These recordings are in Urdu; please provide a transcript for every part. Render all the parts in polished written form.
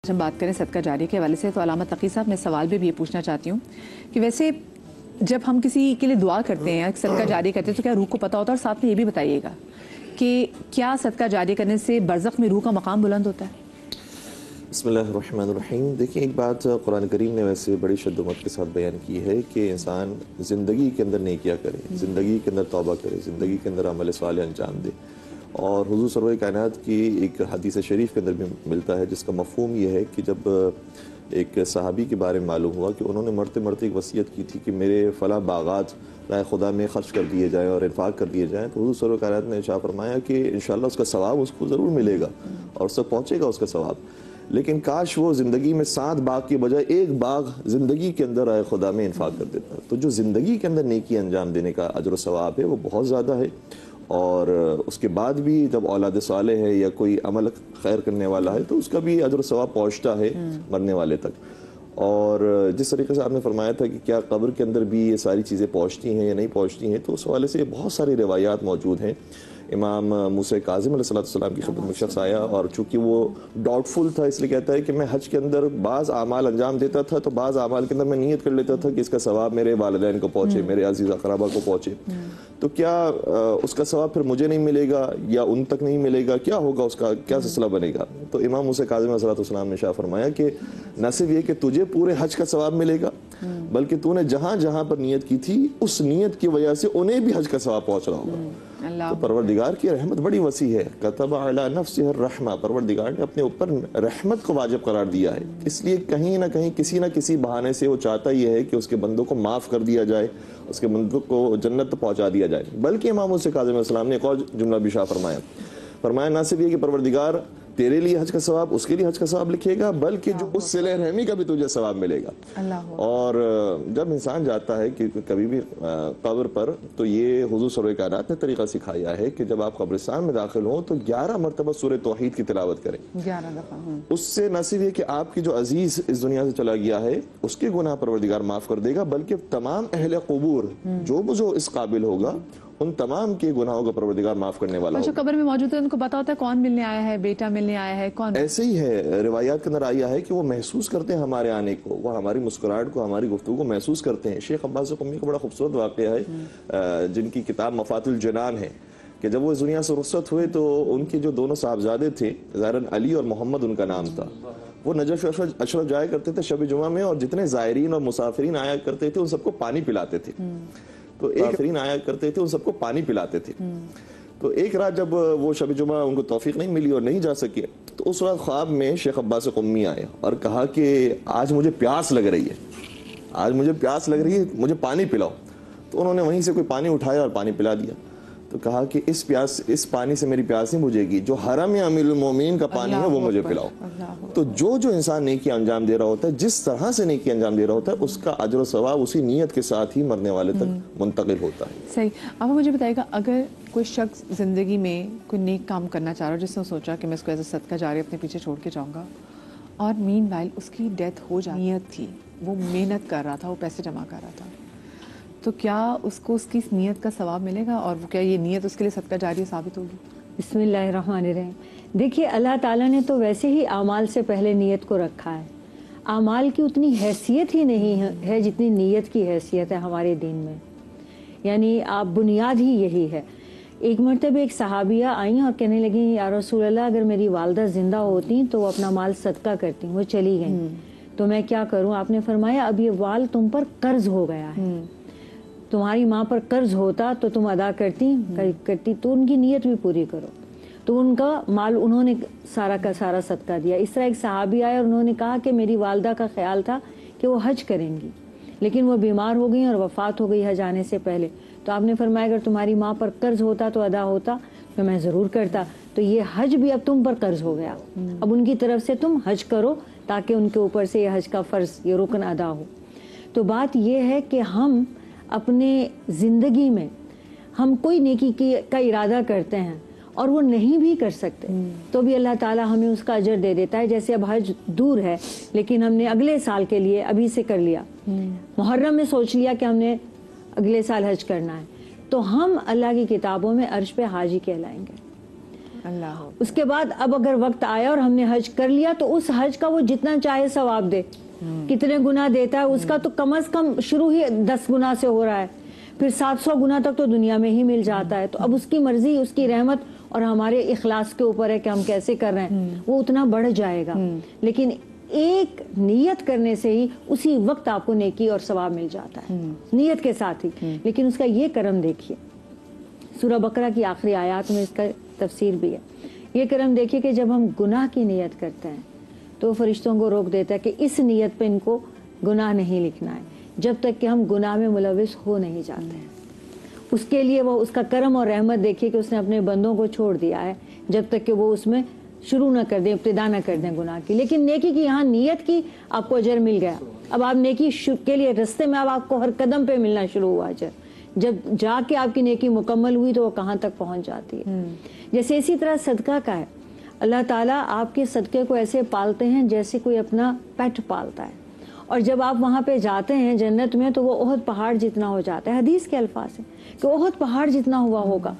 جب بات کریں صدقہ جاری کے حوالے سے تو علامہ تقی صاحب میں سوال بھی یہ پوچھنا چاہتی ہوں کہ ویسے جب ہم کسی کے لیے دعا کرتے ہیں صدقہ جاری کرتے ہیں تو کیا روح کو پتہ ہوتا ہے؟ اور ساتھ میں یہ بھی بتائیے گا کہ کیا صدقہ جاری کرنے سے برزخ میں روح کا مقام بلند ہوتا ہے؟ بسم اللہ الرحمن الرحیم. دیکھیں، ایک بات قرآن کریم نے ویسے بڑی شدت کے ساتھ بیان کی ہے کہ انسان زندگی کے اندر نیکیاں کرے، زندگی کے اندر توبہ کرے، زندگی کے اندر عمل صالح انجام دے. اور حضور سرور کائنات کی ایک حدیث شریف کے اندر بھی ملتا ہے جس کا مفہوم یہ ہے کہ جب ایک صحابی کے بارے میں معلوم ہوا کہ انہوں نے مرتے مرتے ایک وصیت کی تھی کہ میرے فلاں باغات راہ خدا میں خرچ کر دیے جائیں اور انفاق کر دیے جائیں، تو حضور سرور کائنات نے ارشاد فرمایا کہ انشاءاللہ اس کا ثواب اس کو ضرور ملے گا اور اس تک پہنچے گا اس کا ثواب، لیکن کاش وہ زندگی میں 7 باغ کے بجائے 1 باغ زندگی کے اندر رائے خدا میں انفاق کر دیتا. تو جو زندگی کے اندر نیکی انجام دینے کا اجر و ثواب ہے وہ بہت زیادہ ہے، اور اس کے بعد بھی جب اولاد صالح ہے یا کوئی عمل خیر کرنے والا ہے تو اس کا بھی اجر و ثواب پہنچتا ہے مرنے والے تک. اور جس طریقے سے آپ نے فرمایا تھا کہ کیا قبر کے اندر بھی یہ ساری چیزیں پہنچتی ہیں یا نہیں پہنچتی ہیں، تو اس حوالے سے بہت ساری روایات موجود ہیں. امام موسیٰ کاظم علیہ السلام کی خدمت میں شخص آیا اور چونکہ وہ ڈاؤٹ فل تھا، اس لیے کہتا ہے کہ میں حج کے اندر بعض اعمال انجام دیتا تھا تو بعض اعمال کے اندر میں نیت کر لیتا تھا کہ اس کا ثواب میرے والدین کو پہنچے، میرے عزیز اقربا کو پہنچے، تو کیا اس کا ثواب پھر مجھے نہیں ملے گا یا ان تک نہیں ملے گا؟ کیا ہوگا، اس کا کیا سلسلہ بنے گا؟ تو امام موسیٰ کاظم علیہ السلام نے شاہ فرمایا کہ نہ صرف یہ کہ تجھے پورے حج کا ثواب ملے گا، بلکہ تو نے جہاں جہاں پر نیت کی تھی اس نیت کی وجہ سے انہیں بھی حج کا ثواب پہنچ رہا ہوگا. تو پروردگار کی رحمت بڑی وسیع ہے. کتب علی نفسہ الرحمہ، پروردگار نے اپنے اوپر رحمت کو واجب قرار دیا ہے، اس لیے کہیں نہ کہیں کسی نہ کسی بہانے سے وہ چاہتا یہ ہے کہ اس کے بندوں کو معاف کر دیا جائے، اس کے بندوں کو جنت پہنچا دیا جائے. بلکہ امام موسیٰ کاظم علیہ السلام نے ایک اور جملہ بھی شاہ فرمایا نہ صرف یہ کہ پروردگار تیرے لیے حج کا ثواب، اس کے لیے حج کا ثواب لکھے گا، بلکہ جو اس صلہ رحمی کا بھی تجھے ثواب ملے گا. اور جب انسان جاتا ہے کہ کبھی بھی قبر پر، تو یہ حضور سرور کائنات نے طریقہ سکھایا ہے کہ جب آپ قبرستان میں داخل ہوں تو 11 مرتبہ سورہ توحید کی تلاوت کریں. 11 دفعہ. اس سے نہ صرف یہ کہ آپ کی جو عزیز اس دنیا سے چلا گیا ہے اس کے گناہ پروردگار معاف کر دے گا، بلکہ تمام اہل قبور جو اس قابل ہوگا ان تمام کے گناہوں کا پروردگار معاف کرنے والا ہوگا. جو قبر میں موجود ہے ان کو پتا ہوتا ہے کون ملنے آیا ہے، بیٹا ملنے آیا ہے، کون. ایسے ہی ہے، روایات کے اندر آیا ہے کہ وہ محسوس کرتے ہیں ہمارے آنے کو، وہ ہماری مسکراہٹ کو، ہماری گفتگو کو محسوس کرتے ہیں. شیخ عباس قمی کا بڑا خوبصورت واقعہ ہے جن کی کتاب مفاتح الجنان ہے، کہ جب وہ اس دنیا سے رخصت ہوئے تو ان کے جو دونوں صاحبزادے تھے، ظاہراً علی اور محمد ان کا نام تھا، وہ نجف اشرف جایا کرتے تھے شب جمعہ میں، اور جتنے زائرین اور مسافرین آیا کرتے تھے ان سب کو پانی پلاتے تھے. تو تو ایک رات جب وہ شب جمعہ ان کو توفیق نہیں ملی اور نہیں جا سکے، تو اس رات خواب میں شیخ عباس قمی آئے اور کہا کہ آج مجھے پیاس لگ رہی ہے، مجھے پانی پلاؤ. تو انہوں نے وہیں سے کوئی پانی اٹھایا اور پانی پلا دیا. تو کہا کہ اس پانی سے میری پیاس نہیں بجھے گی، جو حرم امیر المومنین کا پانی ہے وہ مجھے پلاؤ. تو جو انسان نیکی انجام دے رہا ہوتا ہے، جس طرح سے نیکی انجام دے رہا ہوتا ہے، اس کا اجر و ثواب اسی نیت کے ساتھ ہی مرنے والے تک منتقل ہوتا ہے. صحیح. اب مجھے بتائیے گا، اگر کوئی شخص زندگی میں کوئی نیک کام کرنا چاہ رہا ہے، جس نے سوچا کہ میں اس کو ایز اے صدقہ جاری اپنے پیچھے چھوڑ کے جاؤں گا، اور مین وائل اس کی ڈیتھ ہو جائے، نیت تھی، وہ محنت کر رہا تھا، وہ پیسے جمع کر رہا تھا، تو کیا اس کو اس کی نیت کا ثواب ملے گا؟ اور کیا یہ نیت اس کے لیے صدقہ جاری ثابت ہوگی؟ بسم اللہ الرحمن الرحیم. دیکھیے، اللہ تعالیٰ نے تو ویسے ہی اعمال سے پہلے نیت کو رکھا ہے. اعمال کی اتنی حیثیت ہی نہیں ہے جتنی نیت کی حیثیت ہے ہمارے دین میں، یعنی آپ بنیاد ہی یہی ہے. ایک مرتبہ ایک صحابیہ آئیں اور کہنے لگیں، یا رسول اللہ، اگر میری والدہ زندہ ہوتی تو وہ اپنا مال صدقہ کرتی، وہ چلی گئیں، تو میں کیا کروں؟ آپ نے فرمایا، اب یہ مال تم پر قرض ہو گیا ہے، تمہاری ماں پر قرض ہوتا تو تم ادا کرتی تو ان کی نیت بھی پوری کرو. تو ان کا مال انہوں نے سارا کا سارا صدقہ دیا. اس طرح ایک صحابی آئے اور انہوں نے کہا کہ میری والدہ کا خیال تھا کہ وہ حج کریں گی، لیکن وہ بیمار ہو گئی اور وفات ہو گئی حج آنے سے پہلے. تو آپ نے فرمایا اگر تمہاری ماں پر قرض ہوتا تو ادا ہوتا، تو میں ضرور کرتا. تو یہ حج بھی اب تم پر قرض ہو گیا، اب ان کی طرف سے تم حج کرو تاکہ ان کے اوپر سے یہ حج کا فرض، یہ رکن ادا ہو. تو بات یہ ہے کہ ہم اپنے زندگی میں ہم کوئی نیکی کا ارادہ کرتے ہیں اور وہ نہیں بھی کر سکتے، تو بھی اللہ تعالیٰ ہمیں اس کا اجر دے دیتا ہے. جیسے اب حج دور ہے لیکن ہم نے اگلے سال کے لیے ابھی سے کر لیا، محرم میں سوچ لیا کہ ہم نے اگلے سال حج کرنا ہے، تو ہم اللہ کی کتابوں میں عرش پہ حاجی کہلائیں گے. اللہ اس کے بعد اب اگر وقت آیا اور ہم نے حج کر لیا تو اس حج کا وہ جتنا چاہے ثواب دے. کتنے گنا دیتا ہے اس کا تو کم از کم شروع ہی 10 گنا سے ہو رہا ہے, پھر 700 گنا تک تو دنیا میں ہی مل جاتا ہے. تو اب اس کی مرضی, اس کی رحمت اور ہمارے اخلاص کے اوپر ہے کہ ہم کیسے کر رہے ہیں, وہ اتنا بڑھ جائے گا. لیکن ایک نیت کرنے سے ہی اسی وقت آپ کو نیکی اور ثواب مل جاتا ہے, نیت کے ساتھ ہی. لیکن اس کا یہ کرم دیکھیے, سورہ بقرہ کی آخری آیات میں اس کا تفسیر بھی ہے. یہ کرم دیکھیے کہ جب ہم گناہ کی نیت کرتے ہیں تو فرشتوں کو روک دیتا ہے کہ اس نیت پہ ان کو گناہ نہیں لکھنا ہے جب تک کہ ہم گناہ میں ملوث ہو نہیں جاتے ہیں. اس کے لیے وہ اس کا کرم اور رحمت دیکھیے کہ اس نے اپنے بندوں کو چھوڑ دیا ہے جب تک کہ وہ اس میں شروع نہ کر دیں, ابتدا نہ کر دیں گناہ کی. لیکن نیکی کی یہاں نیت کی آپ کو اجر مل گیا. اب آپ نیکی کے لیے رستے میں اب آپ کو ہر قدم پہ ملنا شروع ہوا اجر. جب جا کے آپ کی نیکی مکمل ہوئی تو وہ کہاں تک پہنچ جاتی ہے. جیسے اسی طرح صدقہ کا ہے, اللہ تعالیٰ آپ کے صدقے کو ایسے پالتے ہیں جیسے کوئی اپنا پیٹ پالتا ہے. اور جب آپ وہاں پہ جاتے ہیں جنت میں تو وہ احد پہاڑ جتنا ہو جاتا ہے. حدیث کے الفاظ ہیں کہ احد پہاڑ جتنا ہوا ہوگا.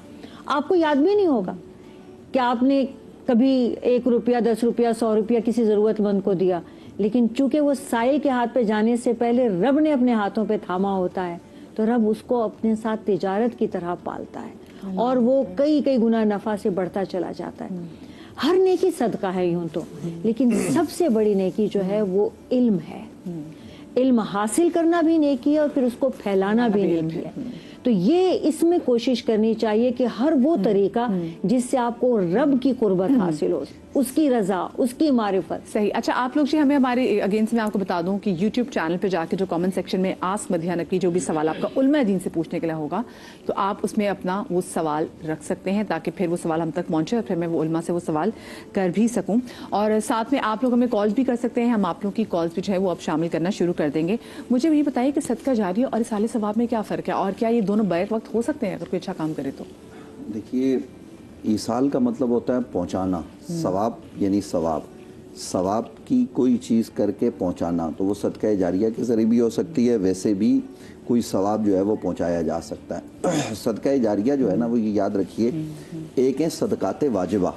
آپ کو یاد بھی نہیں ہوگا کہ آپ نے کبھی 1 روپیہ 10 روپیہ 100 روپیہ کسی ضرورت مند کو دیا, لیکن چونکہ وہ سائل کے ہاتھ پہ جانے سے پہلے رب نے اپنے ہاتھوں پہ تھاما ہوتا ہے تو رب اس کو اپنے ساتھ تجارت کی طرح پالتا ہے اور وہ کئی گنا نفع سے بڑھتا چلا جاتا ہے. ہر نیکی صدقہ ہے یوں تو, لیکن سب سے بڑی نیکی جو ہے وہ علم ہے. علم حاصل کرنا بھی نیکی ہے اور پھر اس کو پھیلانا بھی نیکی ہے. تو یہ اس میں کوشش کرنی چاہیے کہ ہر وہ طریقہ جس سے آپ کو رب کی قربت حاصل ہو, اس کی رضا, اس کی معرفت. صحیح. اچھا آپ لوگ جی ہمیں ہمارے اگینسٹ میں آپ کو بتا دوں کہ یوٹیوب چینل پہ جا کے جو کامنٹ سیکشن میں آسک مدیحہ نقوی جو بھی سوال آپ کا علماء دین سے پوچھنے کے لیے ہوگا تو آپ اس میں اپنا وہ سوال رکھ سکتے ہیں تاکہ پھر وہ سوال ہم تک پہنچے اور پھر میں وہ علماء سے وہ سوال کر بھی سکوں. اور ساتھ میں آپ لوگ ہمیں کالز بھی کر سکتے ہیں, ہم آپ لوگوں کی کالز بھی جو ہے وہ اب شامل کرنا شروع کر دیں گے. مجھے یہ بتائیے کہ صدقہ جاریہ اور اصال ثواب میں کیا فرق ہے اور کیا یہ دونوں بیک وقت ہو سکتے ہیں اگر کوئی اچھا کام کرے تو؟ دیکھیے, ایصال کا مطلب ہوتا ہے پہنچانا, ثواب یعنی ثواب کی کوئی چیز کر کے پہنچانا, تو وہ صدقہ جاریہ کے ذریعے بھی ہو سکتی ہے, ویسے بھی کوئی ثواب جو ہے وہ پہنچایا جا سکتا ہے. صدقہ جاریہ جو ہے نا وہ یہ یاد رکھیے, ایک ہے صدقات واجبہ,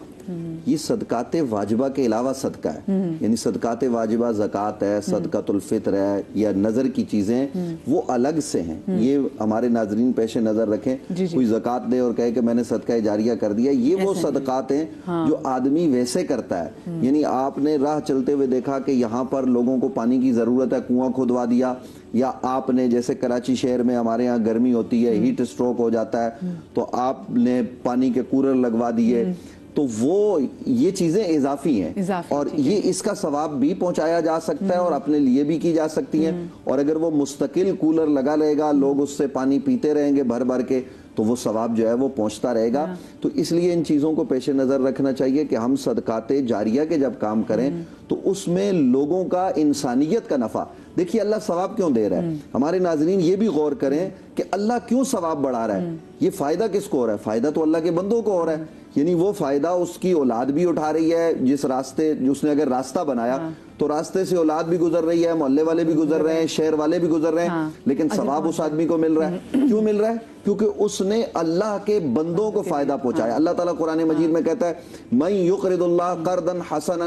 یہ صدقات واجبہ کے علاوہ صدقہ ہے, یعنی صدقات واجبہ زکوٰۃ ہے, صدقۃ الفطر ہے یا نظر کی چیزیں وہ الگ سے ہیں. یہ ہمارے ناظرین پیش نظر رکھیں, کوئی زکوٰۃ دے اور کہے کہ میں نے صدقہ جاریہ کر دیا, یہ وہ صدقات ہیں جو آدمی ویسے کرتا ہے. یعنی آپ نے راہ چلتے ہوئے دیکھا کہ یہاں پر لوگوں کو پانی کی ضرورت ہے, کنواں کھودوا دیا, یا آپ نے جیسے کراچی شہر میں ہمارے یہاں گرمی ہوتی ہے, ہیٹ اسٹروک ہو جاتا ہے, تو آپ نے پانی کے کولر لگوا دیے, تو وہ یہ چیزیں اضافی ہیں اور یہ اس کا ثواب بھی پہنچایا جا سکتا ہے اور اپنے لیے بھی کی جا سکتی ہیں. اور اگر وہ مستقل کولر لگا رہے گا, لوگ اس سے پانی پیتے رہیں گے بھر بھر کے, تو وہ ثواب جو ہے وہ پہنچتا رہے گا. تو اس لیے ان چیزوں کو پیش نظر رکھنا چاہیے کہ ہم صدقات جاریہ کے جب کام کریں تو اس میں لوگوں کا انسانیت کا نفع. دیکھیے اللہ ثواب کیوں دے رہا ہے, ہمارے ناظرین یہ بھی غور کریں کہ اللہ کیوں ثواب بڑھا رہا ہے. یہ فائدہ کس کو ہو رہا ہے؟ فائدہ تو اللہ کے بندوں کو ہو رہا ہے. یعنی وہ فائدہ اس کی اولاد بھی اٹھا رہی ہے, جس راستے اس نے اگر راستہ بنایا تو راستے سے اولاد بھی گزر رہی ہے, محلے والے بھی گزر رہے ہیں, شہر والے بھی گزر رہے ہیں, لیکن ثواب اس آدمی کو مل رہا ہے. کیوں مل رہا ہے؟ کیونکہ اس نے اللہ کے بندوں کو فائدہ پہنچایا. اللہ تعالیٰ قرآن مجید میں کہتا ہے من یقرض اللہ قرضا حسنا,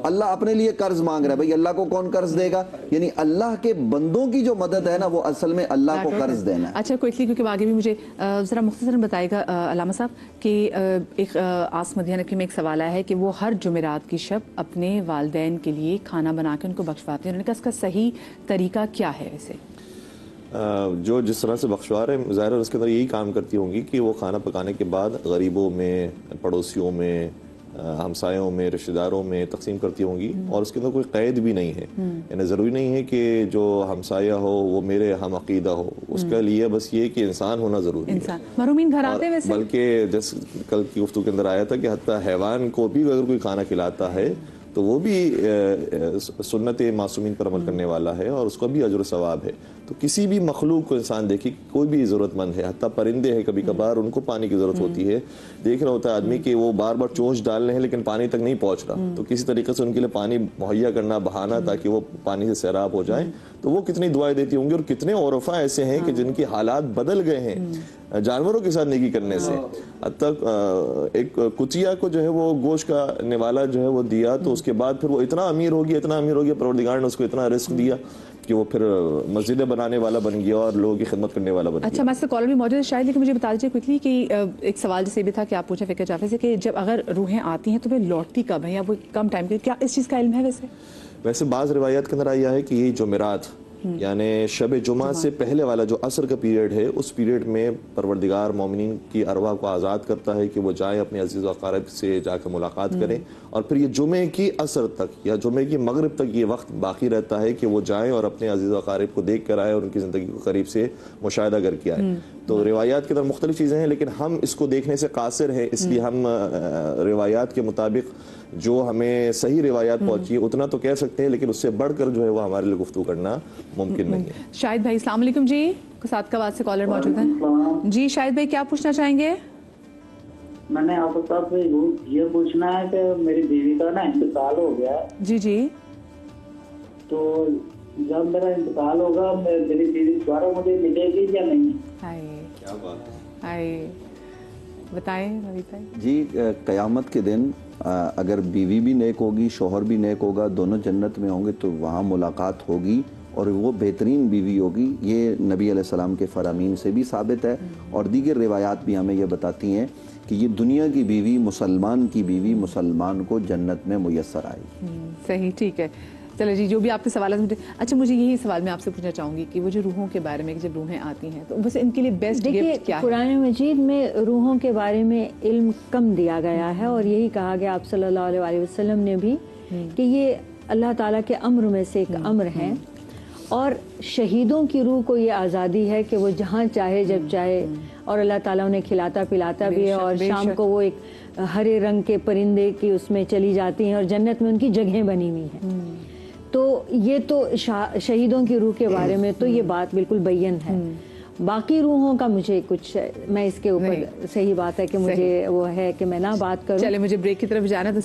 اللہ اپنے لیے قرض مانگ رہا ہے. بھئی اللہ کو کون قرض دے گا؟ یعنی اللہ کے بندوں کی جو مدد ہے نا وہ اصل میں اللہ کو قرض دینا ہے. اچھا کوئٹلی, کیونکہ آگے بھی مجھے ذرا مختصراً بتائے گا علامہ صاحب کہ ایک آسک مدیحہ نقوی میں ایک سوال آیا ہے کہ وہ ہر جمعرات کی شب اپنے والدین کے لیے کھانا بنا کے ان کو بخشواتے ہیں, انہوں نے کہا اس کا صحیح طریقہ کیا ہے؟ ویسے جو جس طرح سے بخشوا رہے ہیں ظاہر اس کے اندر یہی کام کرتی ہوں گی کہ وہ کھانا پکانے کے بعد غریبوں میں, پڑوسیوں میں, ہمسایوں میں, رشتہ داروں میں تقسیم کرتی ہوں گی. اور اس کے اندر کوئی قید بھی نہیں ہے, یعنی ضروری نہیں ہے کہ جو ہمسایہ ہو وہ میرے ہم عقیدہ ہو, اس کے لیے بس یہ کہ انسان ہونا ضروری ہے. محرومین گھر آتے ہیں ویسے, بلکہ جس کل کی گفتگو کے اندر آیا تھا کہ حتیٰ حیوان کو بھی اگر کوئی کھانا کھلاتا ہے تو وہ بھی سنت معصومین پر عمل کرنے والا ہے اور اس کو بھی اجر و ثواب ہے. تو کسی بھی مخلوق کو انسان دیکھے, کوئی بھی ضرورت مند ہے, حتیٰ پرندے ہیں کبھی کبھار ان کو پانی کی ضرورت ہوتی ہے, دیکھ رہا ہوتا ہے آدمی کہ وہ بار بار چونچ ڈال رہے ہیں لیکن پانی تک نہیں پہنچ رہا, تو کسی طریقے سے ان کے لیے پانی مہیا کرنا, بہانا تاکہ وہ پانی سے سیراب ہو جائیں, تو وہ کتنی دعائیں دیتی ہوں گی. اور کتنے عرفاء ایسے ہیں کہ جن کی حالات بدل گئے ہیں. جانوروں کے ساتھ نیکی کرنے سے. حتیٰ ایک کچیا کو جو ہے وہ گوشت کا نوالا جو ہے وہ دیا تو اس کے بعد پھر وہ اتنا امیر ہو گیا پروردگار نے اس کو اتنا رزق دیا کہ وہ پھر مسجدیں بنانے والا بن گیا اور لوگوں کی خدمت کرنے والا بن گیا. اچھا، ہمارے ساتھ کالر بھی موجود ہے شاید، لیکن مجھے بتا دیجیے کوئکلی کہ ایک سوال جیسے بھی تھا کہ آپ پوچھیں فقہ جعفر سے کہ جب اگر روحیں آتی ہیں تو وہ لوٹتی کب ہیں یا وہ کم ٹائم کے، کیا اس چیز کا علم ہے؟ ویسے بعض روایات کے اندر آیا ہے کہ یہ جمعرات یعنی شب جمعہ سے پہلے والا جو عصر کا پیریڈ ہے اس پیریڈ میں پروردگار مومنین کی ارواح کو آزاد کرتا ہے کہ وہ جائیں اپنے عزیز و اقارب سے جا کے ملاقات کریں، اور پھر یہ جمعے کی عصر تک یا جمعے کی مغرب تک یہ وقت باقی رہتا ہے کہ وہ جائیں اور اپنے عزیز و اقارب کو دیکھ کر آئے اور ان کی زندگی کو قریب سے مشاہدہ کر کے آئے. تو روایات کے اندر مختلف چیزیں ہیں لیکن ہم اس کو دیکھنے سے قاصر ہیں، اس لیے ہم روایات کے مطابق جو ہمیں صحیح روایات پہنچی ہے اتنا تو کہہ سکتے ہیں، لیکن اس سے بڑھ کر جو ہے وہ ہمارے لیے گفتگو کرنا ممکن نہیں ہے. شاہد بھائی السلام علیکم. جی ساتھ کا بات سے کالر موجود ہیں. جی شاہد بھائی کیا پوچھنا چاہیں گے؟ میں نے آپ سے یہ پوچھنا ہے کہ میری بیوی کا نا انتقال ہو گیا. جی تو جب میرا انتقال ہوگا میری بیوی دوبارہ مجھے ملے گی یا نہیں؟ کیا بات بتائیں. جی قیامت کے دن اگر بیوی بھی نیک ہوگی شوہر بھی نیک ہوگا، دونوں جنت میں ہوں گے تو وہاں ملاقات ہوگی اور وہ بہترین بیوی ہوگی. یہ نبی علیہ السلام کے فرامین سے بھی ثابت ہے اور دیگر روایات بھی ہمیں یہ بتاتی ہیں کہ یہ دنیا کی بیوی، مسلمان کی بیوی مسلمان کو جنت میں میسر آئے گی. صحیح، ٹھیک ہے. چلے جی، جو بھی آپ کے سوالات مجھے اچھا، مجھے یہی سوال میں آپ سے پوچھنا چاہوں گی کہ وہ جو روحوں کے بارے میں جب روحیں آتی ہیں تو بس ان کے لیے بیسٹ گفٹ کیا ہے؟ قرآن مجید میں روحوں کے بارے میں علم کم دیا گیا ہے اور یہی کہا گیا آپ صلی اللہ علیہ وسلم نے بھی کہ یہ اللہ تعالیٰ کے امر میں سے ایک امر ہے، اور شہیدوں کی روح کو یہ آزادی ہے کہ وہ جہاں چاہے جب چاہے، اور اللہ تعالیٰ انہیں کھلاتا پلاتا بھی ہے، اور شام کو وہ ایک ہرے رنگ کے پرندے کی اس میں چلی جاتی ہیں اور جنت میں ان کی جگہیں بنی ہوئی ہیں. تو یہ تو شہیدوں کی روح کے بارے میں تو یہ بات بالکل بیان ہے. باقی روحوں کا مجھے کچھ، میں اس کے اوپر صحیح بات ہے کہ مجھے وہ ہے کہ میں نہ بات کروں. چلے مجھے بریک کی طرف جانا تو